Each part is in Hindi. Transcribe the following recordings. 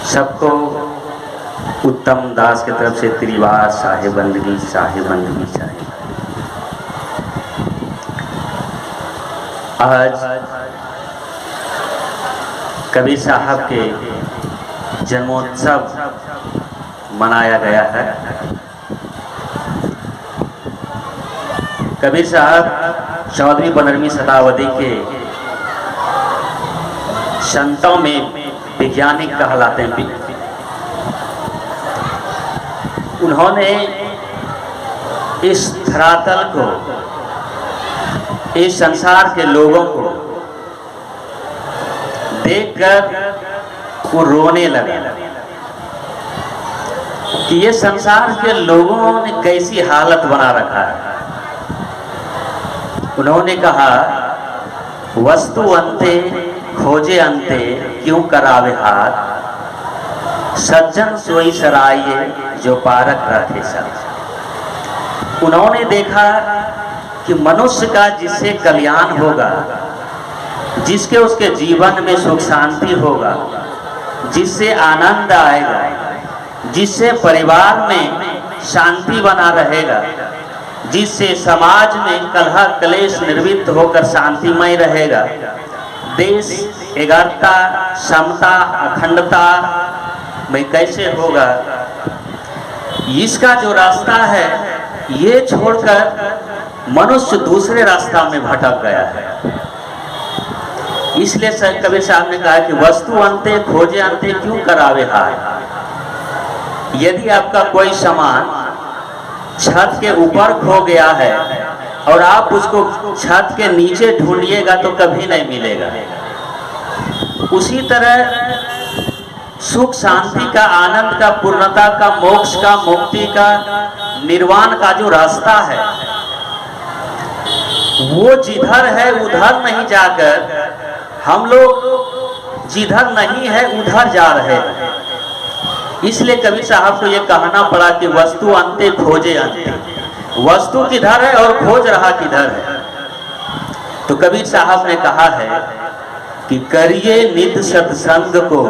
सबको उत्तम दास की तरफ से त्रिवार साहेबंदगी साहेबंदगी चाहिए। आज कबीर साहब के जन्मोत्सव मनाया गया है। कबीर साहब 14वीं-15वीं शताब्दी के संतों में वैज्ञानिक कहलाते हैं। उन्होंने इस धरातल को, इस संसार के लोगों को देखकर वो रोने लगे कि ये संसार के लोगों ने कैसी हालत बना रखा है। उन्होंने कहा, वस्तु अंते खोजे अंते क्यों करावे हाथ, सज्जन सोई सराये जो पारक रखे सब। उन्होंने देखा कि मनुष्य का जिससे कल्याण होगा, जिसके उसके जीवन में सुख शांति होगा, जिससे आनंद आएगा, जिससे परिवार में शांति बना रहेगा, जिससे समाज में कलह क्लेश निर्वृत्त होकर शांतिमय रहेगा, देश एकाग्रता समता अखंडता में कैसे होगा, इसका जो रास्ता है ये छोड़कर मनुष्य दूसरे रास्ता में भटक गया है। इसलिए कबीर साहब ने कहा कि वस्तु अंते खोजे अंते क्यों करावे हाथ। यदि आपका कोई सामान छत के ऊपर खो गया है और आप उसको छत के नीचे ढूंढिएगा तो कभी नहीं मिलेगा। उसी तरह सुख शांति का, आनंद का, पूर्णता का, मोक्ष का, मुक्ति का, निर्वाण का जो रास्ता है वो जिधर है उधर नहीं जाकर हम लोग जिधर नहीं है उधर जा रहे हैं। इसलिए कबीर साहब को ये कहना पड़ा कि वस्तु अंते खोजे अंते। वस्तु किधर है और खोज रहा किधर है। तो कबीर साहब ने कहा है कि करिए नित सत्संग को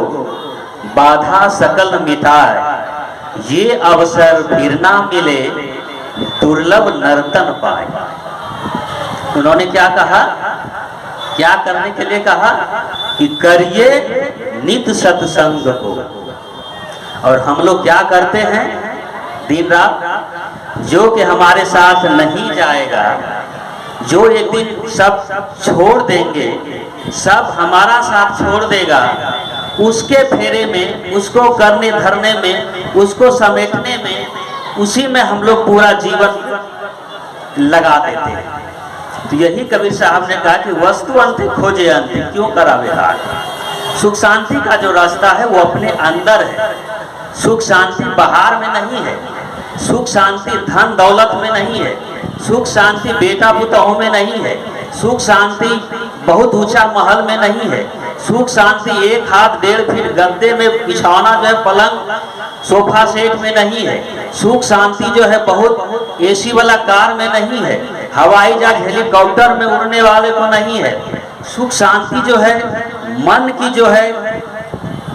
बाधा सकल मिटाए, ये अवसर फिर ना मिले दुर्लभ नर्तन पाए। उन्होंने क्या कहा, क्या करने के लिए कहा कि करिए नित सत्संग को। और हम लोग क्या करते हैं दिन रात, जो कि हमारे साथ नहीं जाएगा, जो एक दिन सब छोड़ देंगे, सब हमारा साथ छोड़ देगा, उसके फेरे में, उसको करने धरने में, उसको समेटने में, उसी में हम लोग पूरा जीवन लगा देते हैं। तो यही कबीर साहब ने कहा कि वस्तु अंते खोजे अंते क्यों करावे हाथ। सुख शांति का जो रास्ता है वो अपने अंदर है। सुख शांति बाहर में नहीं है। सुख शांति धन दौलत में नहीं है। सुख शांति बेटा पुतों में नहीं है। सुख शांति बहुत ऊंचा महल में नहीं है। सुख शांति 1 हाथ 1.5 फीट गद्दे में बिछौना जो है पलंग सोफा सेट में नहीं है। सुख शांति जो है बहुत एसी वाला कार में नहीं है। हवाई जहाज हेलीकॉप्टर में उड़ने वाले को नहीं है। सुख शांति जो है मन की जो है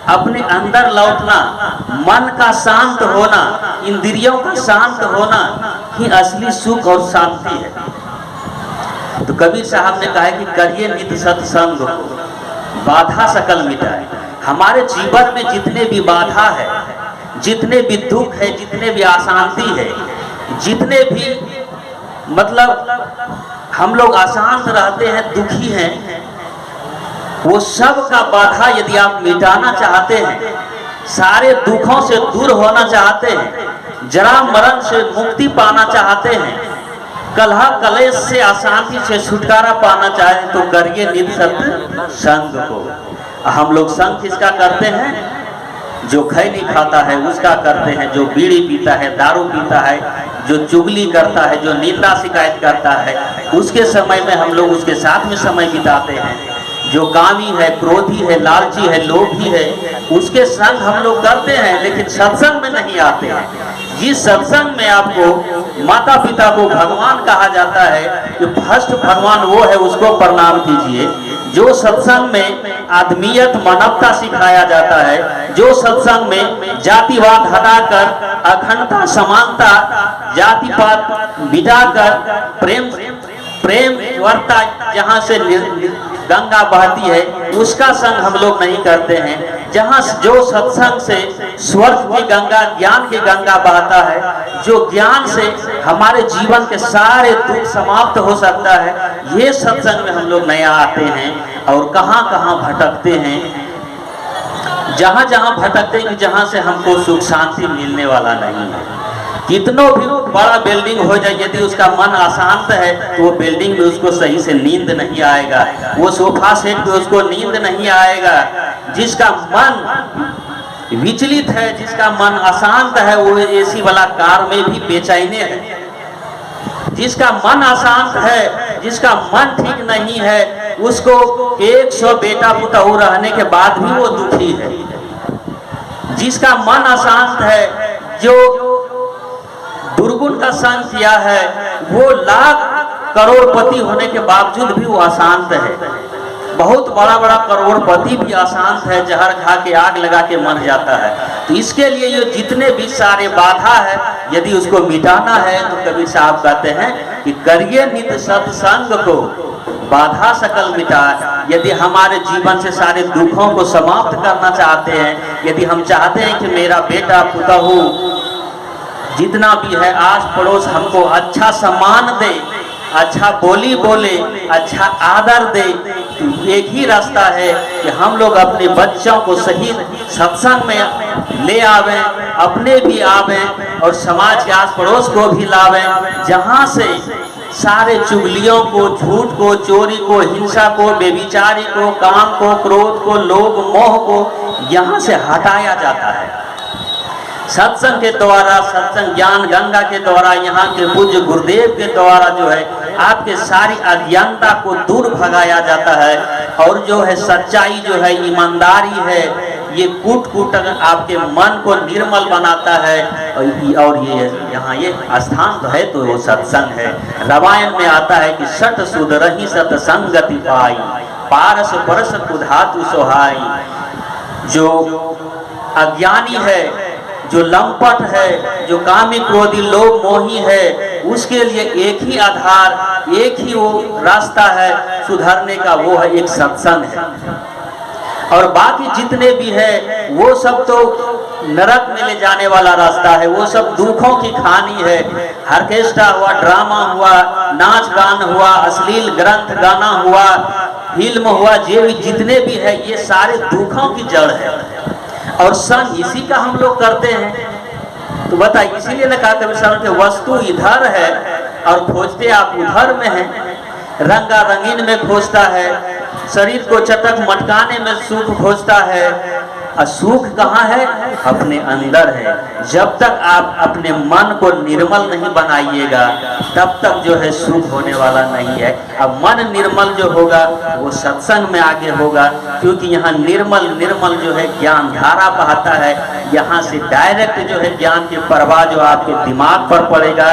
अपने अंदर लौटना, मन का शांत होना, इंद्रियों का शांत होना ही असली सुख और शांति है। तो कबीर साहब ने कहा है कि करिए नित सत्संग को बाधा सकल मिटाए। हमारे जीवन में जितने भी बाधा है, जितने भी दुख है, जितने भी अशांति है, जितने भी मतलब हम लोग अशांत रहते हैं, दुखी हैं, वो सब का बाधा यदि आप मिटाना चाहते हैं, सारे दुखों से दूर होना चाहते हैं, जरा मरण से मुक्ति पाना चाहते हैं, कलह कलेश से अशांति से छुटकारा पाना चाहें तो करिए नित सत्संग को। हम लोग संग किसका करते हैं? जो खैनी खाता है उसका करते हैं, जो बीड़ी पीता है, दारू पीता है, जो चुगली करता है, जो निंदा शिकायत करता है, उसके समय में हम लोग उसके साथ में समय बिताते हैं। जो कामी है, क्रोधी है, लालची है, लोभी है, उसके संग हम लोग करते हैं, लेकिन सत्संग में नहीं आते हैं। जिस सत्संग में आपको माता पिता को भगवान कहा जाता है कि फर्स्ट भगवान वो है, उसको प्रणाम कीजिए। जो सत्संग में आदमियत मानवता सिखाया जाता है, जो सत्संग में जातिवाद हटाकर अखंडता समानता जातिवाद मिटाकर प्रेम प्रेम वर्ता जहाँ से गंगा बहती है उसका संग हम लोग नहीं करते हैं। जहाँ जो सत्संग से स्वर्ग की गंगा ज्ञान की गंगा बहता है, जो ज्ञान से हमारे जीवन के सारे दुख समाप्त हो सकता है, ये सत्संग में हम लोग नहीं आते हैं और कहाँ कहाँ भटकते हैं। जहाँ जहाँ भटकते हैं जहाँ से हमको सुख शांति मिलने वाला नहीं है। कितनों भी बड़ा बिल्डिंग हो जाए, यदि उसका मन अशांत है तो वो बिल्डिंग में उसको सही से नींद नहीं आएगा, वो सोफा सेट पे उसको नींद नहीं आएगा। जिसका मन विचलित है, जिसका मन अशांत है, वो एसी वाला कार में भी बेचैने है। जिसका मन अशांत है, जिसका मन ठीक नहीं है, उसको 100 बेटा पुतहू रहने के बाद भी वो दुखी है। जिसका मन अशांत है, जो दुर्गुण का संग किया है, वो लाख करोड़पति होने के बावजूद भी वो अशांत है। बहुत बड़ा बड़ा करोड़पति भी अशांत है, जहर खा के आग लगा के मर जाता है। तो इसके लिए ये जितने भी सारे बाधा है, यदि उसको मिटाना है तो कबीर साहब कहते हैं कि करिए नित सत्संग को बाधा सकल मिटाए। यदि हमारे जीवन से सारे दुखों को समाप्त करना चाहते हैं, यदि हम चाहते हैं कि मेरा बेटा पुतहू जितना भी है आस पड़ोस हमको अच्छा सम्मान दे, अच्छा बोली बोले, अच्छा आदर दे, तो एक ही रास्ता है कि हम लोग अपने बच्चों को सही सत्संग में ले आवें, अपने भी आवें और समाज के आस पड़ोस को भी लावें, जहाँ से सारे चुगलियों को, झूठ को, चोरी को, हिंसा को, बेविचारी को, काम को, क्रोध को, लोभ मोह को यहाँ से हटाया जाता है। सत्संग के द्वारा, सत्संग ज्ञान गंगा के द्वारा, यहाँ के पूज्य गुरुदेव के द्वारा जो है आपके सारी अज्ञानता को दूर भगाया जाता है। और जो है सच्चाई जो है, ईमानदारी है, ये कूट कूट आपके मन को निर्मल बनाता है। और ये यहाँ ये स्थान तो है तो वो सत्संग है। रामायण में आता है कि सठ सुधरहि सत्संगति पाई, पारस परस कुधातु सोहाई। जो अज्ञानी है, जो लंपट है, जो कामी क्रोधी लोभ मोही है, उसके लिए एक ही आधार, एक ही वो रास्ता है सुधरने का, वो है एक सत्संग है। और बाकी जितने भी है वो सब तो नरक में ले जाने वाला रास्ता है, वो सब दुखों की कहानी है। ऑर्केस्ट्रा हुआ, ड्रामा हुआ, नाच गान हुआ, अश्लील ग्रंथ गाना हुआ, फिल्म हुआ, ये भी जितने भी है ये सारे दुखों की जड़ है। और संग इसी का हम लोग करते हैं। तो बताइए, इसीलिए ना कहा कबीर साहब के वस्तु इधर है और खोजते आप उधर में है। रंगा रंगीन में खोजता है, शरीर को चटक मटकाने में सुख खोजता है। और सुख कहाँ है? अपने अंदर है। जब तक आप अपने मन को निर्मल नहीं बनाइएगा तब तक जो है सुख होने वाला नहीं है। अब मन निर्मल जो होगा वो सत्संग में आगे होगा, क्योंकि यहाँ निर्मल निर्मल जो है ज्ञान धारा बहता है। यहाँ से डायरेक्ट जो है ज्ञान के प्रवाह जो आपके दिमाग पर पड़ेगा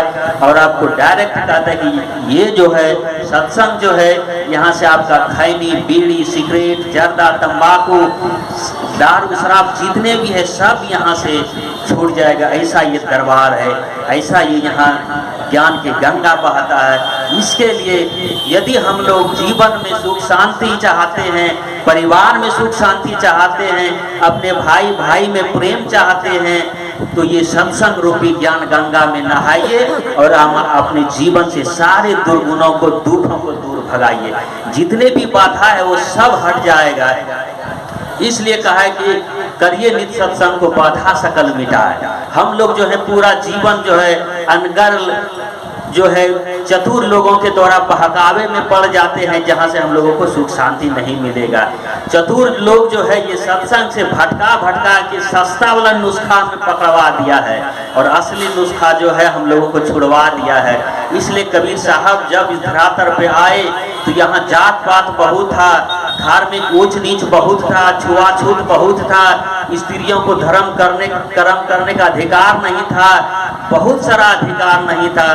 और आपको डायरेक्ट कहता है कि ये जो है सत्संग जो है, यहाँ से आपका खैनी, बीड़ी, सिगरेट, जर्दा, तंबाकू, दारू, शराब जितने भी है सब यहाँ से छूट जाएगा। ऐसा ये दरबार है, ऐसा ये यहाँ ज्ञान की गंगा बहता है। इसके लिए यदि हम लोग जीवन में सुख शांति चाहते हैं, परिवार में सुख शांति चाहते हैं, अपने भाई भाई में प्रेम चाहते हैं, तो ये सत्संग रूपी ज्ञान गंगा में नहाइए और अपने जीवन से सारे दुर्गुणों को, दुखों को दूर भगाइए। जितने भी बाधा है वो सब हट जाएगा। इसलिए कहा है कि करिए नित सत्संग को बाधा सकल मिटाए। हम लोग जो है पूरा जीवन जो है अनगर जो है चतुर लोगों के द्वारा बहकावे में पड़ जाते हैं, जहाँ से हम लोगों को सुख शांति नहीं मिलेगा। चतुर लोग जो है ये सत्संग से भटका भटका के सस्ता वाला नुस्खा में पकड़वा दिया है और असली नुस्खा जो है हम लोगों को छुड़वा दिया है। इसलिए कबीर साहब जब इस धरातल पे आए तो यहाँ जात पात बहुत था, धार्मिक ऊंच नीच बहुत था, छुआछूत बहुत था, स्त्रियों को कर्म करने का अधिकार नहीं था, बहुत सारा अधिकार नहीं था।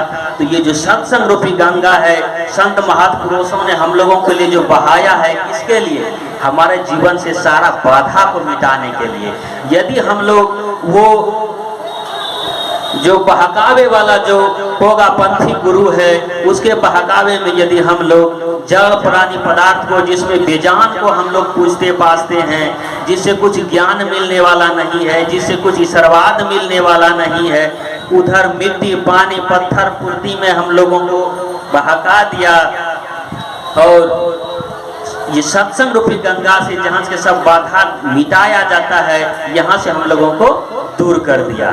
तो ये जो सत्संग रूपी गंगा है, संत महापुरुषों ने हम लोगों के लिए जो बहाया है, किसके लिए? हमारे जीवन से सारा बाधा को मिटाने के लिए। यदि हम लोग वो जो बहकावे वाला जो होगा पंथी गुरु है, उसके बहकावे में यदि हम लोग जड़ प्राणी पदार्थ को, जिसमें बेजान को हम लोग पूजते पासते हैं, जिससे कुछ ज्ञान मिलने वाला नहीं है, जिससे कुछ ईश्वरवाद मिलने वाला नहीं है, उधर मिट्टी पानी पत्थर पूर्ति में हम लोगों को बहका दिया। और ये सत्संग रूपी गंगा से जहाँ से सब बाधा मिटाया जाता है, यहाँ से हम लोगों को दूर कर दिया।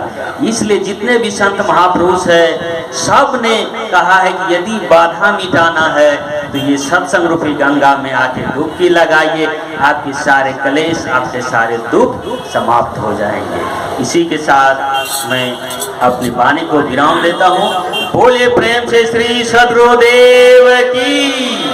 इसलिए जितने भी संत महापुरुष है, सब ने कहा है कि यदि बाधा मिटाना है तो ये सत्संग रूपी गंगा में आके डुबकी लगाइए, आपके सारे क्लेश, आपके सारे दुख समाप्त हो जाएंगे। इसी के साथ मैं अपनी वाणी को विराम देता हूँ। बोले प्रेम से श्री सद्गुरुदेव की।